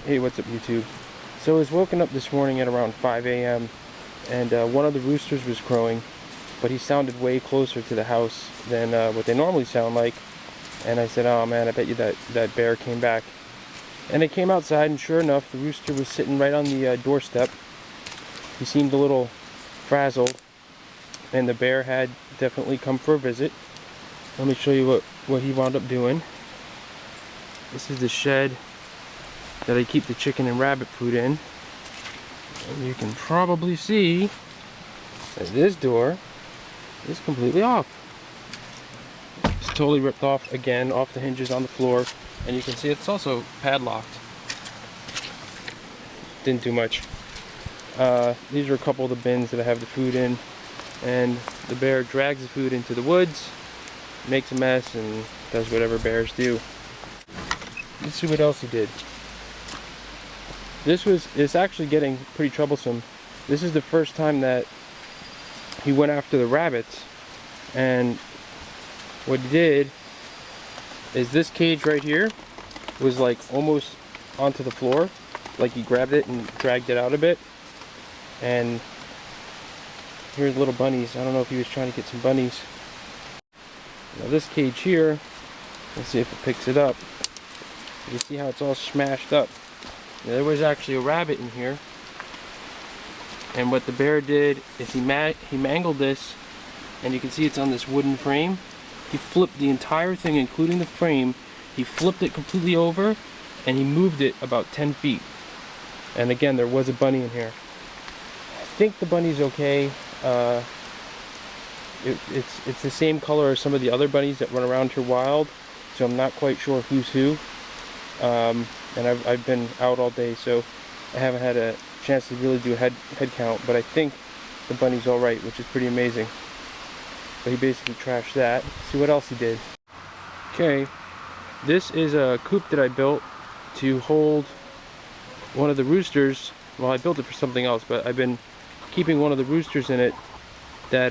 Hey, what's up YouTube? So I was woken up this morning at around 5 a.m. and one of the roosters was crowing, but he sounded way closer to the house than what they normally sound like. And I said, oh man, I bet you that bear came back. And I came outside, and sure enough, the rooster was sitting right on the doorstep. He seemed a little frazzled, and the bear had definitely come for a visit. Let me show you what he wound up doing. This is the shed that I keep the chicken and rabbit food in. And you can probably see that this door is completely off. It's totally ripped off again, off the hinges on the floor. And you can see it's also padlocked. Didn't do much. These are a couple of the bins that I have the food in. And the bear drags the food into the woods, makes a mess, and does whatever bears do. Let's see what else he did. It's actually getting pretty troublesome. This is the first time that he went after the rabbits, and what he did is this cage right here was like almost onto the floor, like he grabbed it and dragged it out a bit. And here's little bunnies. I don't know if he was trying to get some bunnies. Now this cage here, let's see if it picks it up. You see how it's all smashed up. There was actually a rabbit in here, and what the bear did is he mangled this, and you can see it's on this wooden frame. He flipped the entire thing, including the frame. He flipped it completely over, and he moved it about 10 feet. And again, there was a bunny in here. I think the bunny's okay. It's the same color as some of the other bunnies that run around here wild, so I'm not quite sure who's who. And I've been out all day, so I haven't had a chance to really do a head count, but I think the bunny's alright, which is pretty amazing. But he basically trashed that. Let's see what else he did. Okay, this is a coop that I built to hold one of the roosters. Well, I built it for something else, but I've been keeping one of the roosters in it that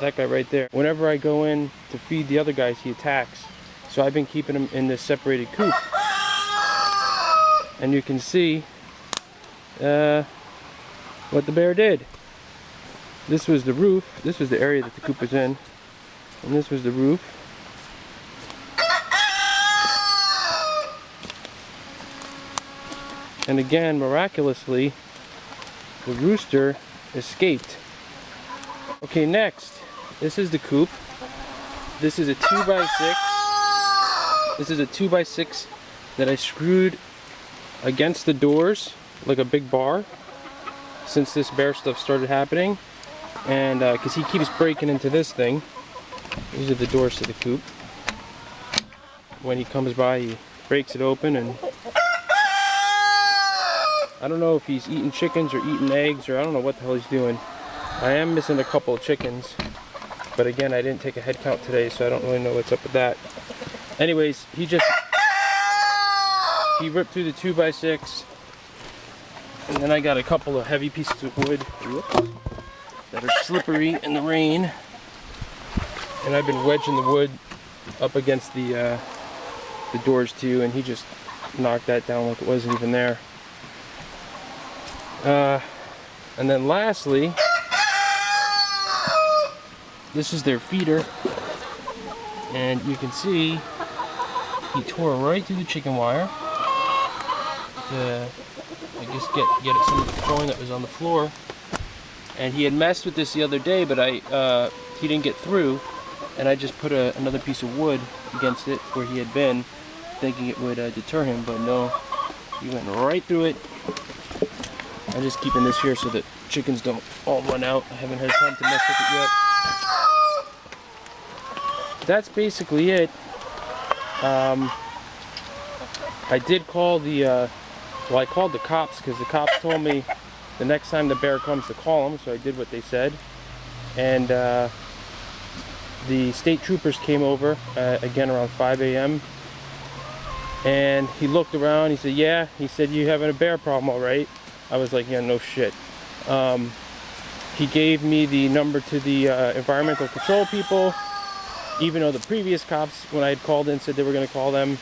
that guy right there. Whenever I go in to feed the other guys, he attacks. So I've been keeping him in this separated coop. And you can see what the bear did. This was the roof. This was the area that the coop was in. And this was the roof. And again, miraculously, the rooster escaped. Okay, next. This is the coop. This is a 2x6. This is a 2x6 that I screwed against the doors like a big bar since this bear stuff started happening. And because he keeps breaking into this thing. These are the doors to the coop. When he comes by, he breaks it open, and I don't know if he's eating chickens or eating eggs, or I don't know what the hell he's doing. I am missing a couple of chickens, but again, I didn't take a head count today, so I don't really know what's up with that. Anyways, he ripped through the 2x6, and then I got a couple of heavy pieces of wood that are slippery in the rain, and I've been wedging the wood up against the doors too, and he just knocked that down like it wasn't even there. And then lastly, this is their feeder, and you can see he tore right through the chicken wire to, I guess, get at some of the crowing that was on the floor. And he had messed with this the other day, but he didn't get through, and I just put another piece of wood against it where he had been, thinking it would deter him, but no, he went right through it. I'm just keeping this here so that chickens don't all run out. I haven't had time to mess with it yet. That's basically it. I did call I called the cops, because the cops told me the next time the bear comes to call them, so I did what they said. And the state troopers came over again around 5 a.m. and he looked around. He said, yeah, he said, you having a bear problem, all right? I was like, yeah, no shit. He gave me the number to the environmental control people, even though the previous cops, when I had called in, said they were going to call them.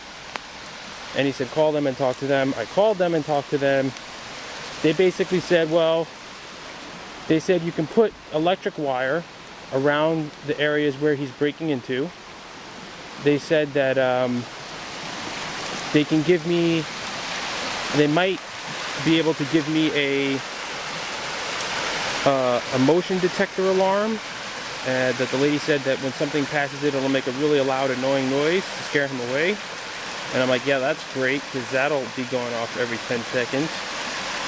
And he said, call them and talk to them. I called them and talked to them. They basically said, well, they said you can put electric wire around the areas where he's breaking into. They said that they can give me, they might be able to give me a motion detector alarm. That the lady said that when something passes it, it'll make a really loud, annoying noise to scare him away. And I'm like, yeah, that's great, because that'll be going off every 10 seconds.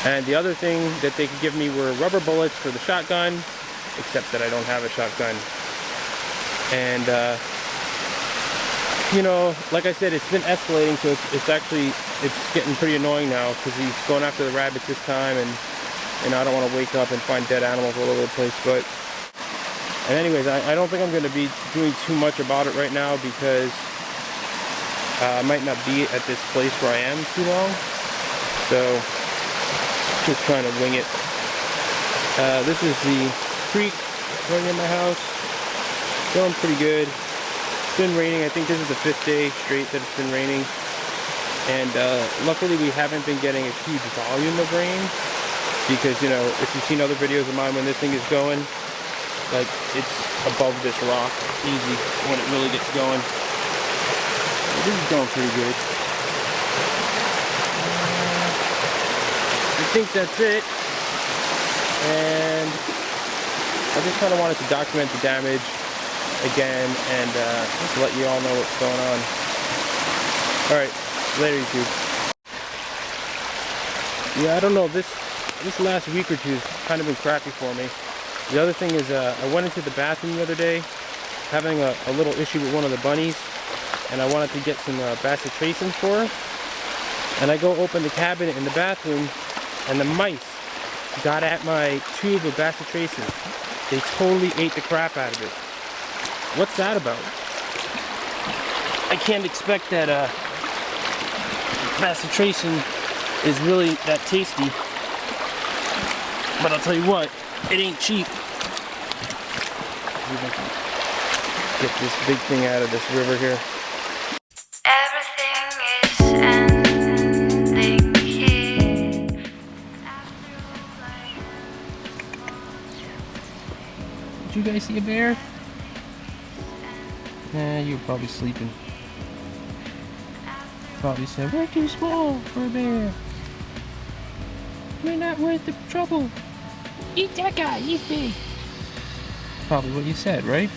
And the other thing that they could give me were rubber bullets for the shotgun, except that I don't have a shotgun. And, you know, like I said, it's been escalating, so it's getting pretty annoying now, because he's going after the rabbits this time, and you know, I don't want to wake up and find dead animals all over the place. But, and anyways, I don't think I'm going to be doing too much about it right now, because I might not be at this place where I am too long. So, just trying to wing it. This is the creek running in my house. Going pretty good. It's been raining. I think this is the 5th day straight that it's been raining. And luckily we haven't been getting a huge volume of rain. Because, you know, if you've seen other videos of mine when this thing is going, like, it's above this rock easy when it really gets going. This is going pretty good. I think that's it. And I just kind of wanted to document the damage again and just let you all know what's going on. Alright, later YouTube. Yeah, I don't know, this last week or two has kind of been crappy for me. The other thing is I went into the bathroom the other day having a little issue with one of the bunnies, and I wanted to get some bacitracin for her. And I go open the cabinet in the bathroom, and the mice got at my tube of bacitracin. They totally ate the crap out of it. What's that about? I can't expect that bacitracin is really that tasty. But I'll tell you what, it ain't cheap. Get this big thing out of this river here. Everything is ending here. Did you guys see a bear? Nah, you were probably sleeping. Probably said, we're too small for a bear. We're not worth the trouble. Eat that guy, he's big. Probably what you said, right?